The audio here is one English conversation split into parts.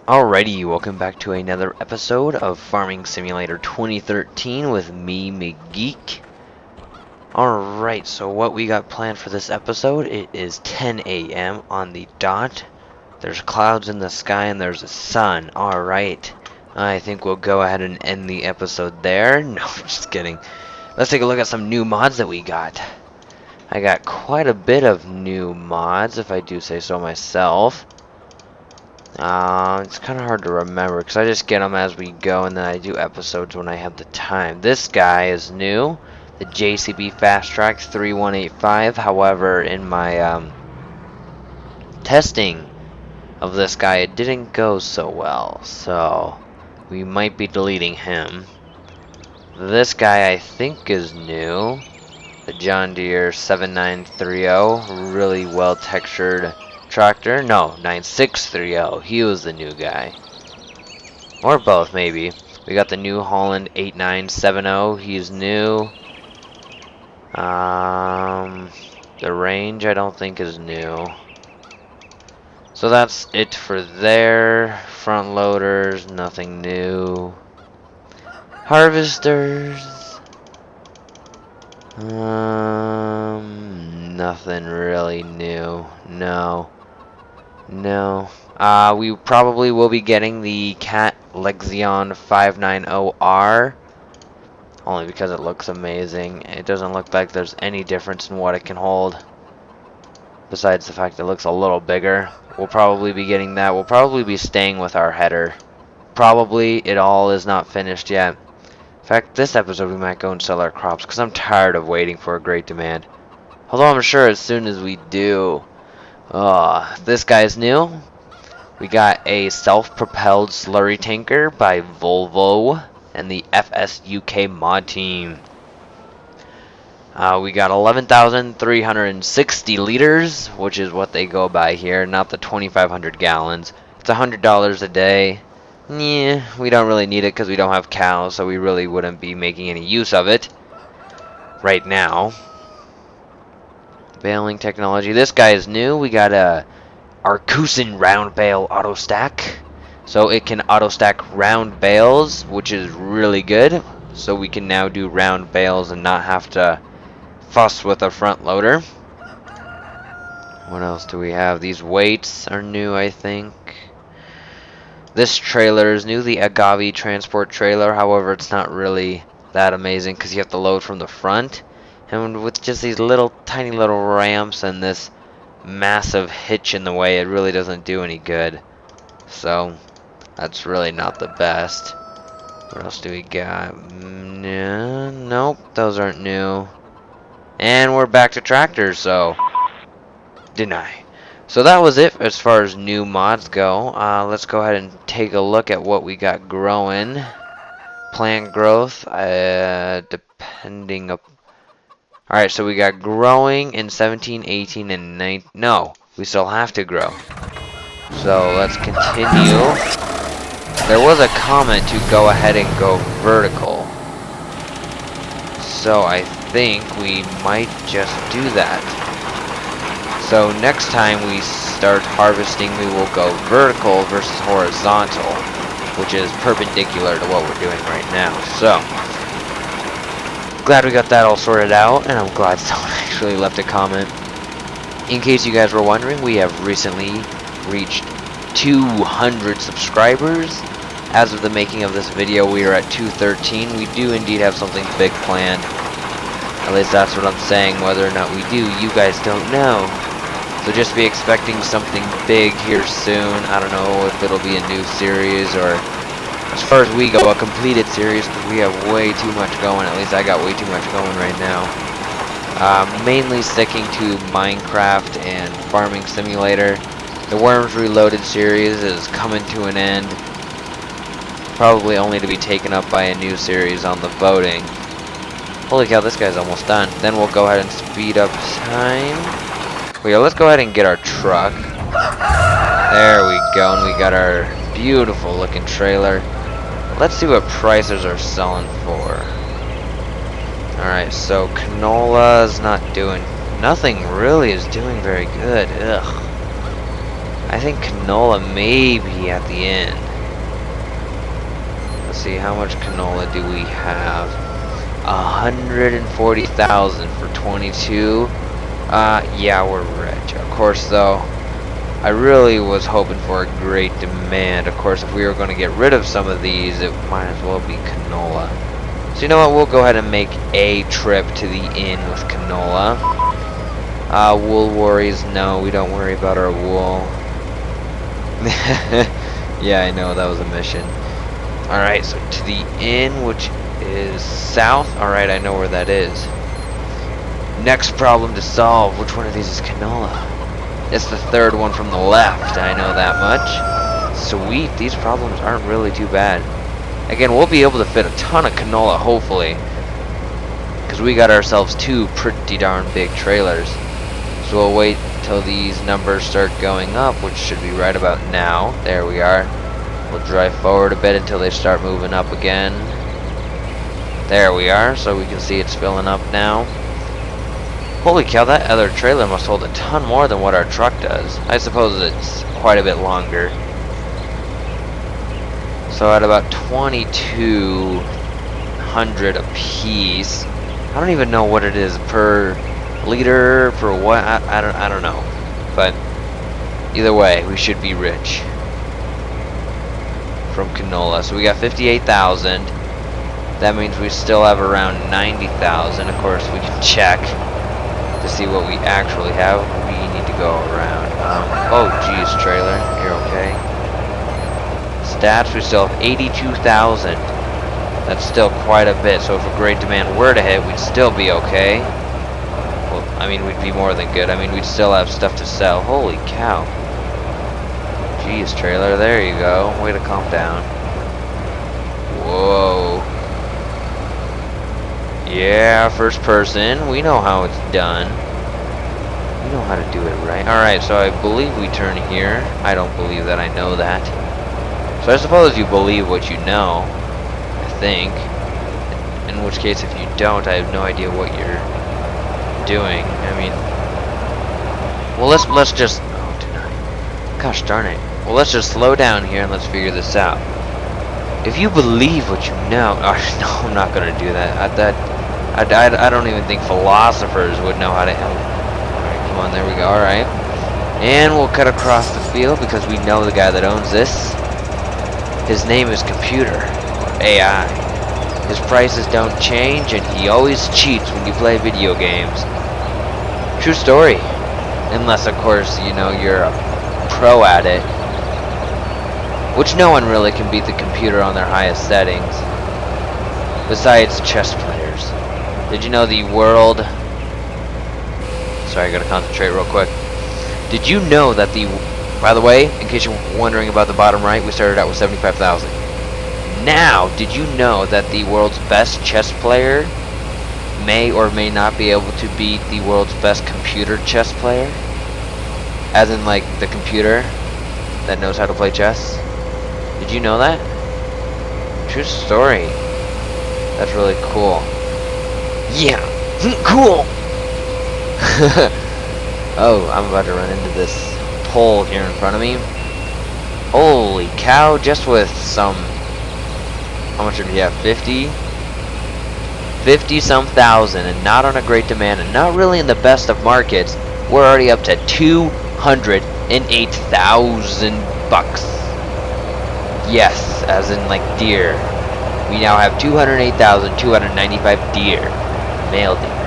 Alrighty, welcome back to another episode of Farming Simulator 2013 with me, McGeek. Alright, so what we got planned for this episode, it is 10 a.m. on the dot. There's clouds in the sky and there's a sun. Alright, I think we'll go ahead and end the episode there. No, just kidding. Let's take a look at some new mods that we got. I got quite a bit of new mods, if I do say so myself. It's kind of hard to remember because I just get them as we go and then I do episodes when I have the time. This guy is new, the JCB Fast Track 3185. However, in my testing of this guy, it didn't go so well, so we might be deleting him. This guy I think is new, the John Deere 7930, really well textured tractor. No, 9630. He was the new guy. Or both, maybe. We got the New Holland 8970. He's new. The range I don't think is new. So that's it for there. Front loaders, nothing new. Harvesters. Nothing really new. No. We probably will be getting the Cat Lexion 590R. Only because it looks amazing. It doesn't look like there's any difference in what it can hold. Besides the fact it looks a little bigger. We'll probably be getting that. We'll probably be staying with our header. Probably it all is not finished yet. In fact, this episode we might go and sell our crops because I'm tired of waiting for a great demand. Although I'm sure as soon as we do. This guy's new. We got a self-propelled slurry tanker by Volvo and the FS UK mod team. We got 11,360 liters, which is what they go by here, not the 2,500 gallons. It's $100 a day. Yeah, we don't really need it because we don't have cows, so we really wouldn't be making any use of it right now. Baling technology. This guy is new. We got a Arcusin round bale auto stack. So it can auto stack round bales, which is really good. So we can now do round bales and not have to fuss with a front loader. What else do we have? These weights are new, I think. This trailer is new, the Agave transport trailer. However, it's not really that amazing because you have to load from the front. And with just these little tiny little ramps and this massive hitch in the way, it really doesn't do any good. So that's really not the best. What else do we got? Nope, those aren't new. And we're back to tractors, so deny. So that was it as far as new mods go. Let's go ahead and take a look at what we got growing. Plant growth, depending up. Alright, so we got growing in 17, 18, and 19. No, we still have to grow. So let's continue. There was a comment to go ahead and go vertical. So I think we might just do that. So next time we start harvesting, we will go vertical versus horizontal, which is perpendicular to what we're doing right now. So glad we got that all sorted out, and I'm glad someone actually left a comment. In case you guys were wondering, we have recently reached 200 subscribers. As of the making of this video, we are at 213. We do indeed have something big planned. At least that's what I'm saying. Whether or not we do, you guys don't know. So just be expecting something big here soon. I don't know if it'll be a new series or, as far as we go, a completed series, because we have way too much going. At least I got way too much going right now. Mainly sticking to Minecraft and Farming Simulator. The Worms Reloaded series is coming to an end. Probably only to be taken up by a new series on the voting. Holy cow, this guy's almost done. Then we'll go ahead and speed up time. Well, yeah, let's go ahead and get our truck. There we go, and we got our beautiful looking trailer. Let's see what prices are selling for. Alright, so canola is not doing, nothing really is doing very good. Ugh. I think canola may be at the end. Let's see, how much canola do we have? 140,000 for 22. Yeah, we're rich. Of course, though, I really was hoping for a great demand. Of course, if we were going to get rid of some of these, it might as well be canola. So you know what? We'll go ahead and make a trip to the inn with canola. Wool worries. No, we don't worry about our wool. Yeah, I know, that was a mission. Alright, so to the inn, which is south. Alright, I know where that is. Next problem to solve. Which one of these is canola? It's the third one from the left. I know that much. Sweet, these problems aren't really too bad. Again, we'll be able to fit a ton of canola, hopefully. Because we got ourselves two pretty darn big trailers. So we'll wait till these numbers start going up, which should be right about now. There we are. We'll drive forward a bit until they start moving up again. There we are, so we can see it's filling up now. Holy cow, that other trailer must hold a ton more than what our truck does. I suppose it's quite a bit longer. So at about 2,200 a piece. I don't even know what it is per liter, per what, I don't know. But either way, we should be rich from canola. So we got 58,000. That means we still have around 90,000. Of course, we can check to see what we actually have. We need to go around. Oh geez, trailer, you're okay. Stats, we still have 82,000. That's still quite a bit. So if a great demand were to hit, we'd still be okay. Well, I mean, we'd be more than good. I mean, we'd still have stuff to sell. Holy cow. Jeez, trailer, there you go. Way to calm down. Whoa. Yeah, first person. We know how it's done. We know how to do it right. Alright, so I believe we turn here. I don't believe that I know that. So I suppose you believe what you know. I think. In which case, if you don't, I have no idea what you're doing. I mean... Well, let's just... Oh, deny. Gosh darn it. Well, let's just slow down here and let's figure this out. If you believe what you know... Oh, no, I'm not going to do that. I don't even think philosophers would know how to help. Alright, come on, there we go. Alright. And we'll cut across the field because we know the guy that owns this. His name is Computer, or AI. His prices don't change, and he always cheats when you play video games. True story. Unless, of course, you know, you're a pro at it. Which no one really can beat the computer on their highest settings. Besides chess players. Did you know the world... Sorry, I gotta concentrate real quick. Did you know that the... By the way, in case you're wondering about the bottom right, we started out with 75,000. Now, did you know that the world's best chess player may or may not be able to beat the world's best computer chess player? As in, like, the computer that knows how to play chess? Did you know that? True story. That's really cool. Yeah, cool. Oh, I'm about to run into this pole here in front of me. Holy cow, just with some... How much did we have? 50? 50-some thousand, and not on a great demand, and not really in the best of markets. We're already up to 208,000 bucks. Yes, as in like deer. We now have 208,295 deer. Male deer.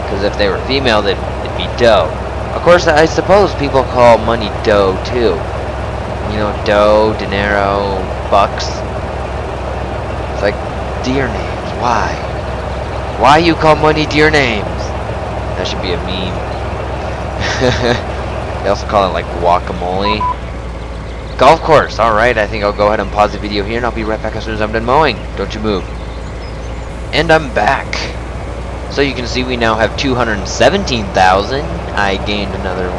Because if they were female, it'd be doe. Of course, I suppose people call money dough too. You know, dough, dinero, bucks. It's like deer names. Why? Why you call money deer names? That should be a meme. They also call it like guacamole. Golf course. Alright, I think I'll go ahead and pause the video here and I'll be right back as soon as I'm done mowing. Don't you move. And I'm back. So you can see we now have 217,000. I gained another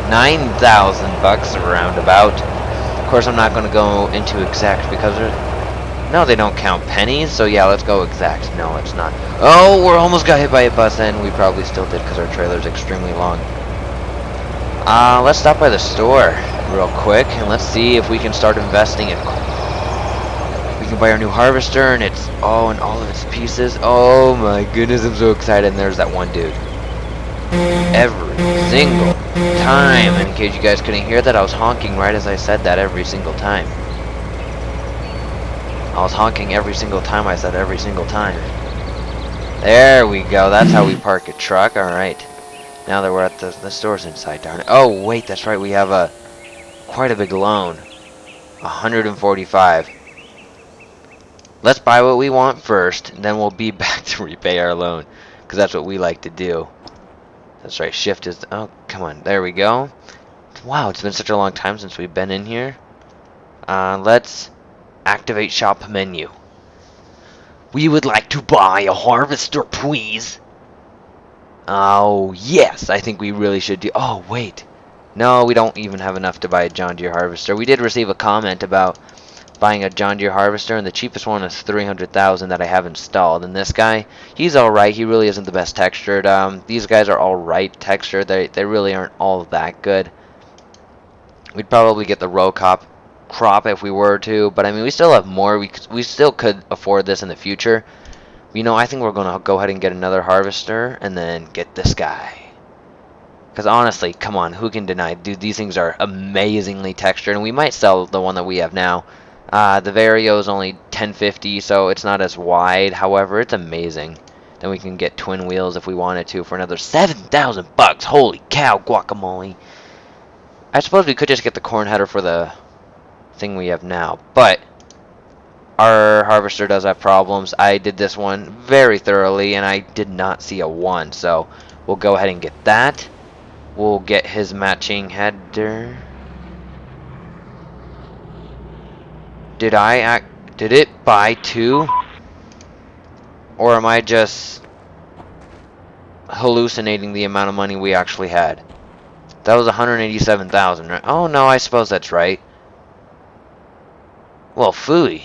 9,000 bucks roundabout. Of course, I'm not going to go into exact because no, they don't count pennies. So yeah, let's go exact. No, it's not. Oh, we're almost got hit by a bus, and we probably still did because our trailer's extremely long. Let's stop by the store real quick and let's see if we can start investing in. We can buy our new harvester and it's and all of its pieces. Oh my goodness, I'm so excited. And there's that one dude. Every single time. And in case you guys couldn't hear that, I was honking right as I said that every single time. I was honking every single time I said every single time. There we go. That's how we park a truck. Alright. Now that we're at the store's inside, darn it. Oh, wait, that's right. We have quite a big loan. 145. Let's buy what we want first, and then we'll be back to repay our loan. Because that's what we like to do. That's right. Shift is... Oh, come on. There we go. Wow, it's been such a long time since we've been in here. Let's activate shop menu. We would like to buy a harvester, please. Oh, yes. I think we really should do... Oh, wait. No, we don't even have enough to buy a John Deere harvester. We did receive a comment about buying a John Deere harvester, and the cheapest one is $300,000 that I have installed. And this guy, he's alright. He really isn't the best textured. These guys are alright textured. They really aren't all that good. We'd probably get the row crop if we were to, but I mean, we still have more. We still could afford this in the future. You know, I think we're going to go ahead and get another harvester and then get this guy. Because honestly, come on, who can deny? Dude, these things are amazingly textured, and we might sell the one that we have now. The Vario is only 1050, so it's not as wide. However, it's amazing. Then we can get twin wheels if we wanted to for another $7,000. Holy cow, guacamole. I suppose we could just get the corn header for the thing we have now, but our harvester does have problems. I did this one very thoroughly, and I did not see a 1, so we'll go ahead and get that. We'll get his matching header. Did it buy 2? Or am I just hallucinating the amount of money we actually had? That was 187,000, right? Oh no, I suppose that's right. Well, phooey.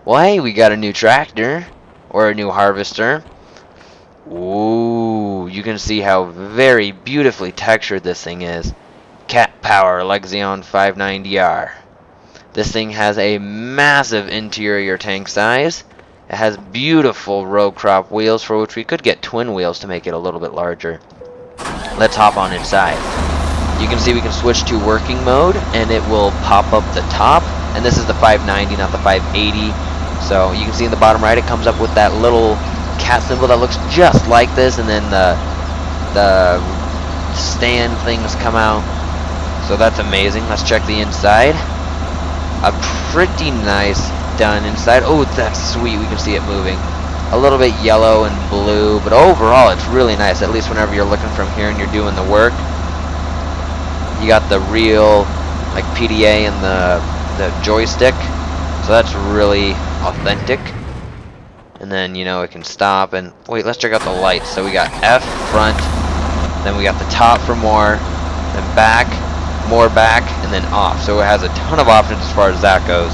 Well, hey, we got a new tractor. Or a new harvester. Ooh, you can see how very beautifully textured this thing is. Cat Power Lexion 590R. This thing has a massive interior tank size. It has beautiful row crop wheels, for which we could get twin wheels to make it a little bit larger. Let's hop on inside. You can see we can switch to working mode, and it will pop up the top. And this is the 590, not the 580. So you can see in the bottom right, it comes up with that little cat symbol that looks just like this, and then the stand things come out. So that's amazing. Let's check the inside. A pretty nice done inside. Oh, that's sweet. We can see it moving. A little bit yellow and blue, but overall it's really nice. At least whenever you're looking from here and you're doing the work, you got the real like PDA and the joystick. So that's really authentic. And then, you know, it can stop and wait, let's check out the lights. So we got F front, then we got the top for more, then back, more back, and then off. So it has a ton of options as far as that goes.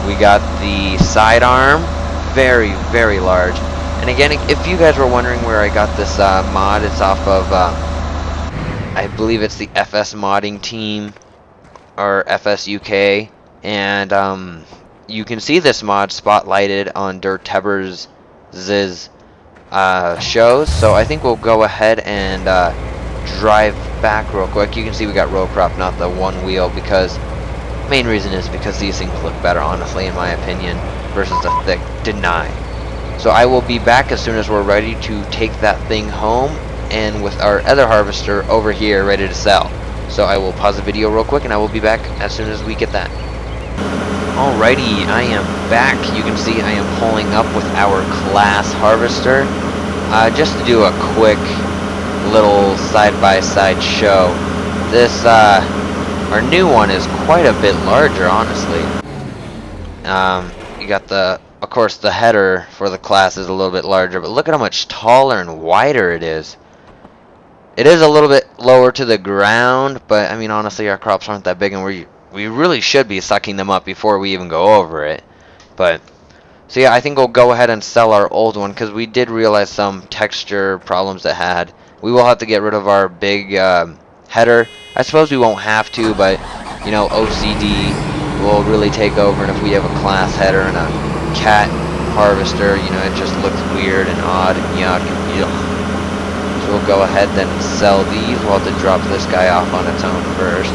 We got the sidearm, very, very large. And again, if you guys were wondering where I got this mod, it's off of, I believe it's the FS modding team, or FS UK. And you can see this mod spotlighted on Dirt Tebber's shows. So I think we'll go ahead and drive back real quick. You can see we got row crop, not the one wheel, because main reason is because these things look better, honestly, in my opinion, versus the thick deny. So I will be back as soon as we're ready to take that thing home, and with our other harvester over here ready to sell. So I will pause the video real quick, and I will be back as soon as we get that. Alrighty, I am back. You can see I am pulling up with our class harvester. Just to do a quick little side-by-side show. This, our new one is quite a bit larger, honestly. You got of course, the header for the class is a little bit larger, but look at how much taller and wider it is. It is a little bit lower to the ground, but I mean, honestly, our crops aren't that big, and we really should be sucking them up before we even go over it. But so yeah, I think we'll go ahead and sell our old one, because we did realize some texture problems it had We will have to get rid of our big header. I suppose we won't have to, but you know, OCD will really take over, and if we have a class header and a cat harvester, you know, it just looks weird and odd and yuck and yuck. So we'll go ahead then and sell these. We'll have to drop this guy off on its own first.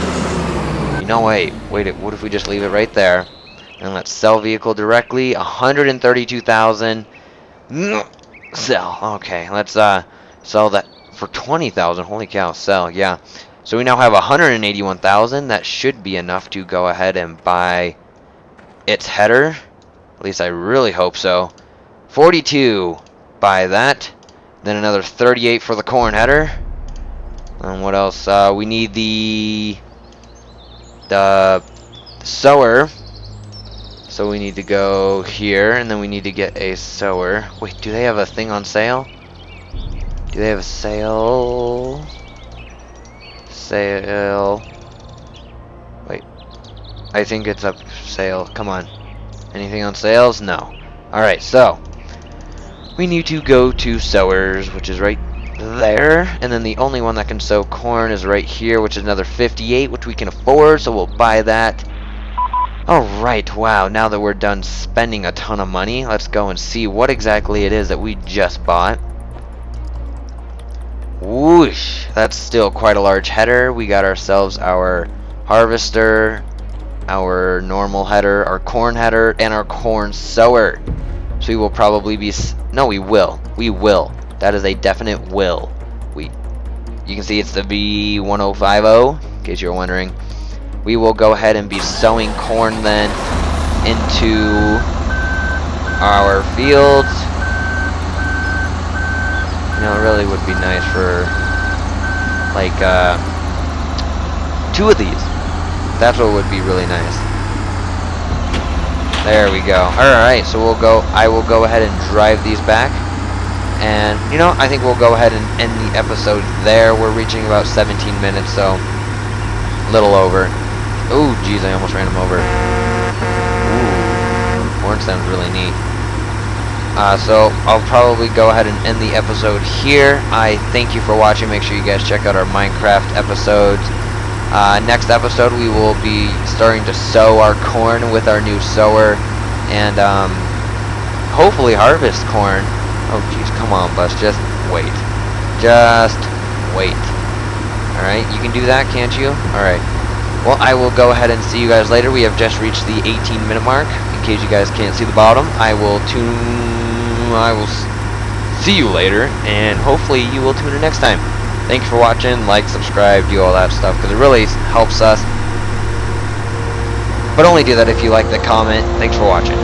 You know, wait, what if we just leave it right there? And let's sell vehicle directly. 132,000. Sell. Okay, let's sell that for 20,000. Holy cow, sell. Yeah. So we now have 181,000. That should be enough to go ahead and buy its header. At least I really hope so. 42. Buy that. Then another 38 for the corn header. And what else? We need the sower. So we need to go here, and then we need to get a sower. Wait, do they have a thing on sale? Do they have a sale? Sale. Wait. I think it's up sale. Come on. Anything on sales? No. Alright, so we need to go to sowers, which is right there. And then the only one that can sow corn is right here, which is another 58, which we can afford, so we'll buy that. Alright, wow, now that we're done spending a ton of money, let's go and see what exactly it is that we just bought. Whoosh, that's still quite a large header. We got ourselves our harvester, our normal header, our corn header, and our corn sower. So we will probably be, no, we will. That is a definite will. You can see it's the V1050, in case you're wondering. We will go ahead and be sowing corn then into our fields. You know, it really would be nice for like 2 of these. That's what would be really nice. There we go. Alright, so I will go ahead and drive these back. And you know, I think we'll go ahead and end the episode there. We're reaching about 17 minutes, so a little over. Oh, geez, I almost ran him over. Ooh, horn sounds really neat. So I'll probably go ahead and end the episode here. I thank you for watching. Make sure you guys check out our Minecraft episodes. Next episode, we will be starting to sow our corn with our new sower, and hopefully harvest corn. Oh, geez, come on, Bus, just wait. Just wait. Alright, you can do that, can't you? Alright. Well, I will go ahead and see you guys later. We have just reached the 18-minute mark. In case you guys can't see the bottom, I will see you later, and hopefully you will tune in next time. Thanks for watching. Like, subscribe, do all that stuff, because it really helps us. But only do that if you like the comment. Thanks for watching.